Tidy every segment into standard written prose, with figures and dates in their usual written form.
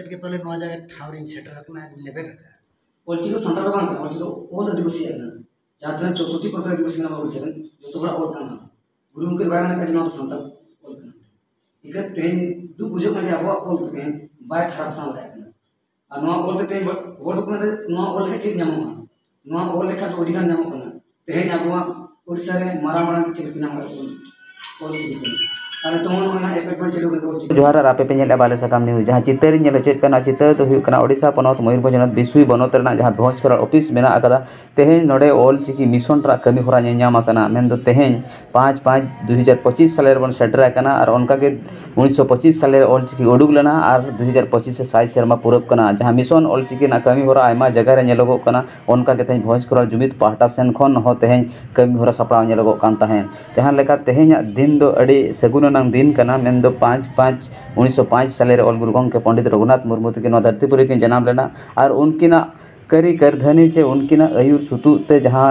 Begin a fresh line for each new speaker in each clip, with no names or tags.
के पहले नवा जगह ठावरिंग सेटर रखना लेबे का
ओलचिकी तो संताल बांग ओलचिकी तो ओल आदिवासी है ना जहाँ 64 प्रकार आदिवासी ना ओडिशा रे जो तो बड़ा ओल काना गुरु के बारे में कहना तो संताल ओल काना इका तेन दु बुझे का अब ओल तेन बाय खराब सा लगा और नवा ओल तेन ओल को नवा ओल के चीज नामो नवा ओल लेखा ओडिगान नामो कना तेन अब ओडिशा रे मारा मारा चीज के नाम ओल चीज जोहार आपे पे बाले साकाम न्यूज जहाँ चितर चेक चितर तो ओडिशा पनत मयूरभंज बिसुई बनत जहाँ भोज खरा ऑफिस मेना तेहें नोडे ऑलचिकी मिशन कमी हरा मेन तेहें 5/5/2025 साल बन सेटर और उनकागे 1925 साल ऑलचिकी उडुक लेना और 2025 से 60 सेरमा पूरब जहाँ मिशन ऑलचिकी कमी हरा आयमा जगह नेलोगोना उनकागे तेहें भोज खरा जुमित पाहटा सेन खन तेहें कमी हरा सापड़ा नेलोगोन जहाँ लेका तेहें दिन दो अड़ी सगुन दिन कना मेन दो 5/5/1905 साल ऑल गुरु गंके पंडित रघुनाथ मुर्मू तक धरतीपुरी की जनाम लेना और उनकिना करी करधनी चे उनकिना आयुर सुतुते जहाँ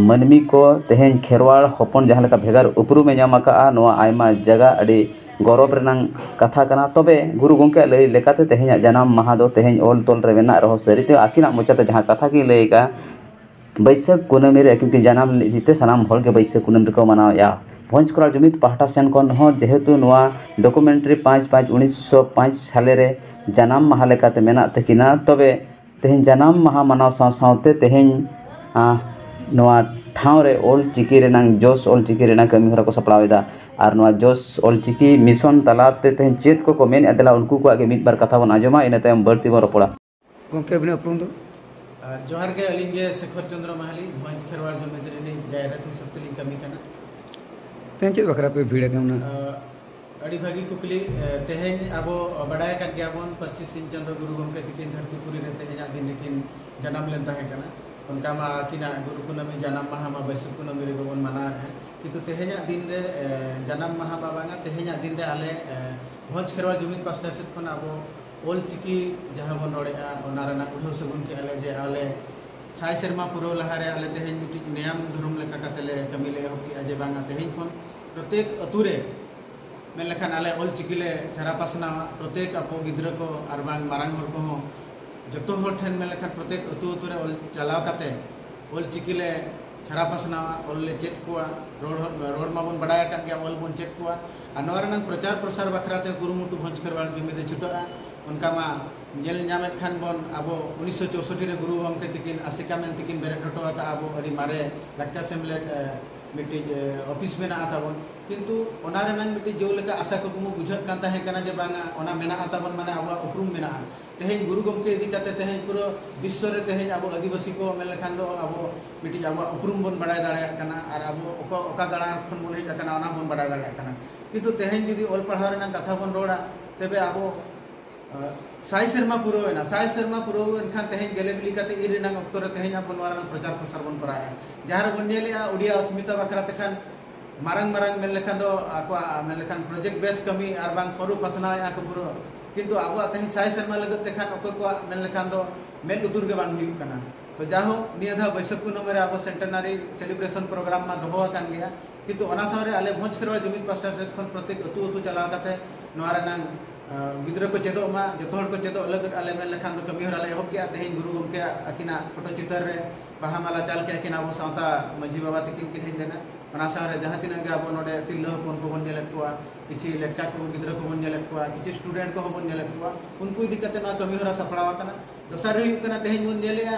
मनमी को तेहें खेरवाड़ हपन जहाँ लेका भेगार उपरूम आयमा जगह अड़ी गौरव रेनांग कथा कना तबे गुरु गंके लई लेकाते तेहें जनाम माहा दो तेहें ऑल तोल रे मेना रहो सरिते आकिना मोचाते जहाँ कथा की लईका बैसाख कुनामी रे क्योंकि जनाम दीते सनाम हल के बैसाख कुनामी को मनाया भोज खरा जुमित पाहटा सेन खन जेहेतु नवा डॉक्यूमेंट्री 5/5/1905 साल रे जनाम माहा लेकाते मेना तकिना तबे तेहें जनाम माहा मनाव सावते तेहें नवा ठाव रे ऑलचिकी रेनांग जोश ऑलचिकी रेना कमी हरा को सपड़ावेदा और नवा जोश ऑलचिकी मिशन तलाते तेहें चेत को मेन अदला उनको को आगे मित बार कथा बन आजमा इन तायम बर्ती बन रपड़ा
गंके बिना उपरुम दो
जोहार के अलिंगे शेखर चंद्र महाली भोज खेरवाड़ जुमित रे जायराती सबतली कमी कना
तेन चेद बखरा पे भीड़ के
अड़ी भागी कुकली तेहें अब बड़ाय का ज्ञापन पश्चिम सिंह चंद्र गुरु गंके तकिन धरतीपुरी रे तेहें दिन लेकिन जन्म लेन ताहे कना उनका मा किना गुरु कुनामी जन्म माहा मा बैसाख कुनामी रे बन मना है किंतु तेहें दिन रे जन्म माहा बाबाना तेहें दिन रे आले भोज खेरवाड़ जुमित पास्टा से खन अब ऑलचिकी जहाँ बन रोड़ा ओना रेना उठाव सगुन के आले जे आले 6 सेरमा पुरो लहारे आले तेहें मिट्टी नियम धर्म लेका कतेले कमी ले एहब की जे बांगा तेहें खन प्रत्येक अतुरे मेन लेखान आले ऑलचिकी ले छारा पासना प्रत्येक आपो गिद्रा को और बांग मारांग हर को जतो हर ठेन मेन लेखान प्रत्येक अतु अतुरे ऑल चलाव काते ऑलचिकी ले छारा पासना ऑल ले चेक कुआ रोड माबन बड़ाय का गया ऑल बन चेक कुआ अनवारन प्रचार प्रसार बखराते गुरुमुटु भोज खेरवाड़ जुमित छुटा उनका मा नेल नामेत खान बन अब 1964 रे गुरु गंके तकिन आसिका मेन तकिन बेरे टोटोका अब अड़ी मारे लाक्चर सेमलेट मिट्टी ऑफिस में ताबन किंतु ओना रेनांग मिट्टी जो लेका आशा कुकमु बुझत कान ताहे कना जे बांगा ओना मेना ताबन माने अब उपरुम मेना तेहें गुरु गंके इदी काते तेहें पूरा विश्व रे तेहें अब आदिवासी को मेन लेखान दो अब मिट्टी अब उपरुम बन बड़ाय दाड़ाया कना और अब ओका दाड़ा खन बन हेज कना ओना बन बड़ाय दाड़ाया कना किंतु तेहें जदी ऑल पढ़ाव रेना कथा बन रोड़ा तबे अब 6 सेरमा पुरोवेना 6 सेरमा पुरोवेन तेहें गेलेबिली काते इरेना अक्तो रे तेहें अपन वारा प्रचार प्रसार बन कराया जहार बन नेलिया उड़िया अस्मिता बखरा तेखान मारंग मारंग मेन लेखान दो आको मेन लेखान प्रोजेक्ट बेस कमी और बांग परू पासना आको पुरो किंतु अब तेहें 6 सेरमा लगत तेखान अको को मेन लेखान दो मेल उतुर के बांग हुई कना तो जाहो निया धा बैसाख कुनामी रे अब सेंटेनरी सेलिब्रेशन प्रोग्राम मा दोहो कान गया किंतु ओना सारे आले भोज खेरवाड़ जुमित पास्टा से खन प्रत्येक अतु अतु चलाव काते नोरा रेनांग गिद्रा को चेदो मा जो को चेदो अलग आले मेन लेखान कमी हरा एहब के तेहें गुरु गंके आकिना फोटो चित्र रे बाहा माला चाल के आकिना अब सावता मांझी बाबा तकिन के हेज लेना ओना सारे जहाँ तीना गे अब नोडे तिल्ला हपन को बन नेलेत कुआ किछि लेटका को गिद्रा को बन नेलेत कुआ किछि स्टूडेंट को बन नेलेत कुआ उनको इदी कते ना कमी हरा सपड़ावा कना दोसर रे कना तेहें बन नेलेया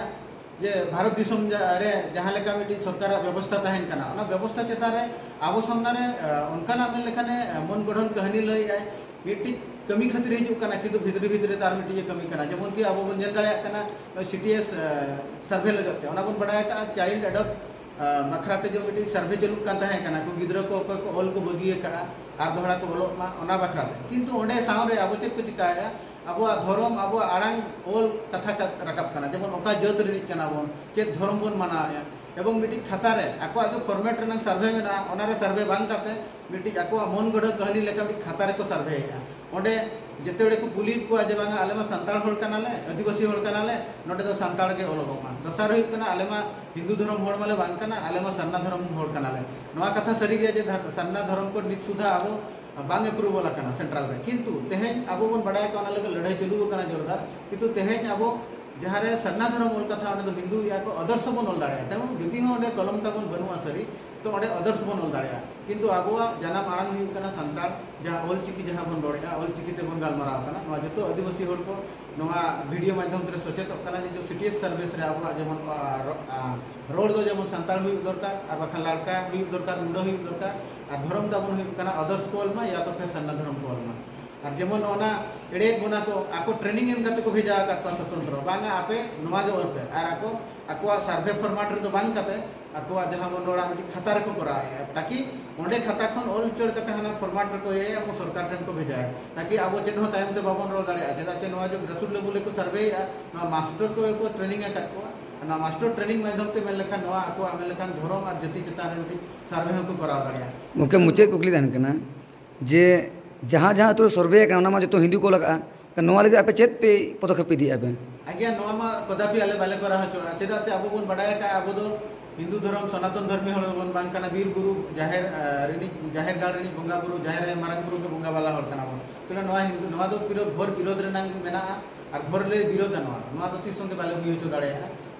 जे भारत दिसम रे जहाँ लेका मिट्टी सरकार व्यवस्था तहन कना ओना व्यवस्था चेता रे अब सामना रे उनका मेन लेखाने मन गठन कहानी लई आए मिट्टी कमी खातिर हिजुकना किंतु भितरे भितरे तार मिट्टी कमी कना जेमन कि अब बन नेल दाड़ाया कना सीटीएस सर्वे लगते ओना बन बड़ाय का चाइल्ड एडॉप्ट बखराते जो मिट्टी सर्वे चलुक कान ताहे कना को गिद्रा को ऑल को बगिए का आर दोहरा को बोलो मा ओना बखराते किंतु ओंडे सावरे अब चेक को चिकाया अब धर्म अब आड़ांग ऑल कथा रकाब कना जेमन ओका जात रे कना बन चेक धर्म बन मनाया एवं मिट्टी खाता रे आको जो फॉर्मेट रेनांग सर्वे मेना ओना रे सर्वे बांग काते मिट्टी आको मन गढ़ कहली लेका मिट्टी खाता रे को सर्वे है ओंडे जेते बड़े को पुलिस को जे बांगा आलेमा संताल होड़ कनाले आदिवासी होड़ कनाले नोडे दो संताल के ओलोगमा दोसर हुई कना आलेमा हिंदू धर्म होड़ माले बांग कना आलेमा सन्ना धर्म होड़ कनाले नवा कथा सरी गया जे सन्ना धर्म को नित सुधा अब बांग एप्रूवल आकाना सेंट्रल रे किंतु तेहेन आबो बन बड़ाय का लगे लड़ाई चलू आकाना जोरदार किंतु तेहेन आबो जहाँ रे सन्ना धर्म ओल कथा ओंडे हिंदू या को आदर्श बन ओल दाड़े तेणु जुदी हो ओंडे कलम ताबन बनुआ सरी तो ओंडे आदर्श बन ओल दाड़े किंतु आबोआ जानाम आड़ांग हुई कना संताल जहाँ ओल चिकी जहाँ बन रोड़ेगा ओल चिकी ते बन गालमाराव कना नवा जतो आदिवासी होड़ को नवा वीडियो माध्यम ते सचेत कना जे जो सिटीएस सर्विस रे आबोआ जेमन रोड दो जेमन संताल हुई दरकार आ बखा लड़का हुई दरकार मुंडो हुई दरकार आ धर्म ताबन हुई कना आदर्श कोल मा या तो फिर सन्ना धर्म कोल मा और जेमन ओना एड़े बोना को आको ट्रेनिंग एम करते को भेजा का स्वतंत्र बांगा आपे नवा गे ओल पे और आको आको सर्वे फॉर्मेट रे तो बांग करते आको जहां बन रोड़ा मिटी खाता रे को करा ताकि ओंडे खाता खन ओल चढ़ करते हना फॉर्मेट रे को ये आको सरकार टेन को भेजा ताकि आबो चेन हो टाइम ते बाबन रोल दाड़े चेदा चे नवा जो रसूल लेवल को सर्वे या नवा मास्टर को ट्रेनिंग ए कर को ना मास्टर ट्रेनिंग माध्यम ते मेल लेखा नवा आको मेल लेखा धर्म और जाति चिता रे मिटी सर्वे को करा दाड़े
उनके मुझे कुकली दान करना जे जहाँ जहाँ तो सर्वे करना जो तो हिंदू को लगा नवा लगे आपे चेत पे पदक्षेप दी आपे
आज्ञा नवा मा कदापि आले बाले करा हचो चेदा चे आबो बन बडाय का आबो दो हिंदू धर्म सनातन धर्मी हळ बन बांग कना वीर गुरु जाहेर जाहेर गाड़ रे बंगा गुरु जाहेर मारंग गुरु के बंगा वाला हळ कना बन तो नवा हिंदू नवा दो विरोध भर विरोध रे नांग मेना और भर ले विरोध नवा दो तीस संगे बाले हुई हचो दाड़े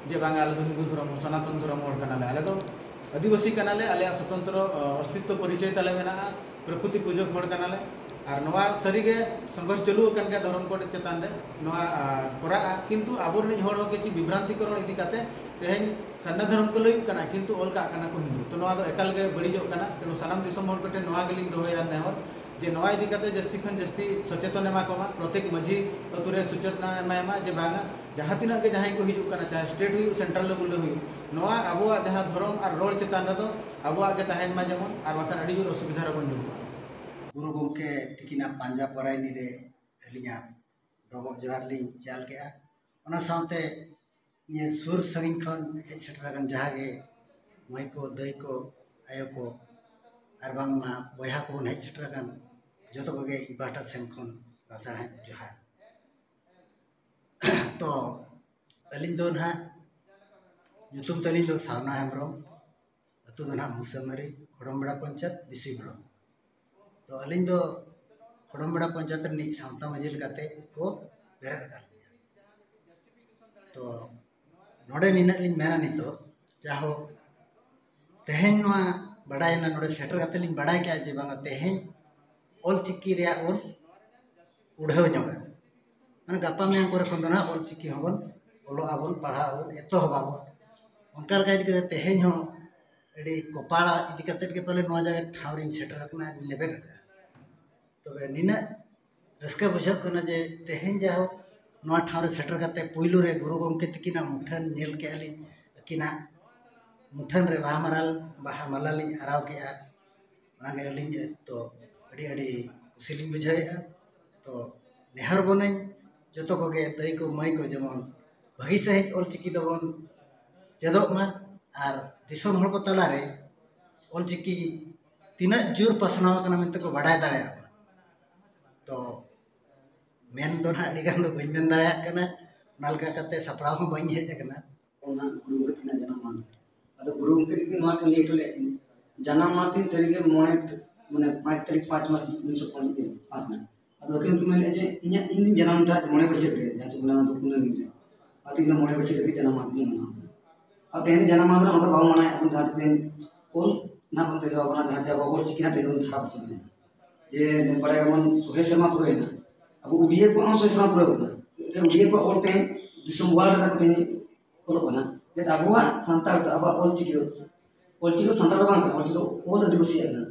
जे बांगा आले हिंदू धर्म सनातन धर्म हळ कना आले दो आदिवासी कनाले आले स्वतंत्र अस्तित्व परिचय ताले मेना प्रकृति पूजक हळ कनाले और नवा सरी के संघर्ष चलू अकन के धर्म कोड चेतान रे नवा करा किंतु आबोर नि हळ के ची विभ्रांतिकरण इदी काते तेहेन सन्ना धर्म को लई कना किंतु ओल का कना को हिंदू तो नवा दो एकाल के बड़ी जो कना तेनो सनाम दिसम हळ कटे नवा गलिंग दोया नेहर जे नवा इदी काते जस्ती खन जस्ती सचेतन एमा कोमा प्रत्येक मजी अतुरे सूचना एमा जे बांगा जहां तिना के जहां को हिजु कना चाहे स्टेट हुई सेंट्रल लेवल हुई नवा आबोआ जहां धर्म और रोड चेतान रे दो आबोआ के ताहेन मा जेमन और बाकन अडी जोर असुविधा रे बन जुआ
गुरु गमके तिकिना पांजा परायनी रे अलिया डबो जोहार लिंग चाल के ओना साथे ये सुर सगिन खन हे सेटरागन जहागे मई को दई को आयो को आर बांगमा बयहा को बन हे सेटरागन जतो कोगे इबाटा सेन खन रासा है जोहार तो अलिन दो ना युतुम तली दो सावना हेमरम अतु दो ना मुसमरी खड़मबड़ा पंचायत बिसुई ब्लॉक तो अलिंग दो खड़मबड़ा पंचायत रे सावता मजिल काते को बेरद कर तो नोडे निना लिंग मेना नितो जाहो तेहेन नवा बडायना नोडे सेटर काते लिंग बडाय के जे बांगा तेहेन ओल चिकी रे ओल उड़ाव ᱧᱚᱜᱟ माने गापा में को रखन दना ओल चिकी होबन ओलो आबन पढ़ा ओल एतो होबाबन उनकर का इदी तेहेन हो एडी कोपाड़ा इदी काते के पहले नवा जगह ठावरिन सेटर रखना लेबे तबे निना रस्का बुझा कना जे तेहेन जाहो नवा ठाव रे सेटर काते पुइलु रे गुरु गमके तिकिना मुठन नेल के आली किना मुठन रे बाहा मलाली आराव के आ ओना अलिंग तो अड़ी अड़ी कुसिलिंग बुझाएगा तो नेहर बने जो कोगे दई को मई को जेमन भागी सही ओल चिकी दबन चेदोक मा और दिसम हड़ को तला रे ओल चिकी तीना जोर पसनाव कना मेनते को बडाय दाड़े तो मेन तो ना अड़ी गान दो बइन मेन दाड़े कना नालका कते सपड़ाव हो बइन हेज कना
ओना गुरु गतिना जन्म मान अदो गुरु के नवा के लिए टले जन्म माती सरीगे मोने माने 5 तारीख 5 मास 1905 ना अदो किन कि मेले जे इnya इन जन्म दा मोने बसे रे जा चुना दो कुना नी रे अति न मोने बसे रे जन्म माती मना अब तेने जन्म मात्र ओंडो गाव माने अपन जा दिन कोन ना बन दे अपना जा जा बगोर चिकिना ते दोन थारा बसे जे बड़े गमन सुहे शर्मा पुरे ना अब उडिए को सुहे शर्मा पुरे ना के उडिए को ओलते दिसम वाल दा को तेनी ओलो बना जे अबुआ संताल अबा ओल चिकी संताल बांग ओल चिकी ओल आदिवासी ना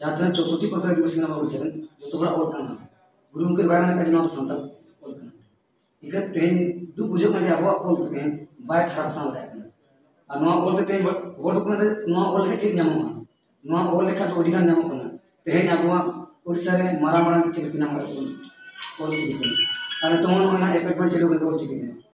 जहाँ तक 64 प्रकार आदिवासी ना ओल सेरन जो तो बड़ा ओल काना गुरु के बारे में का जना संताल ओल काना इक तेन दु बुझे का अबुआ ओल तेन बाय थारा सान ला आ नवा ओल ते होड़ को नवा ओल के चीज नामो नवा ओल लेखा तो ओडिगान नामो कना तेन अबुआ ओडिसा रे मारा मारा चिकी नाम ओल चिकी अरे तो ना एपेटमेंट चलो के ओल चिकी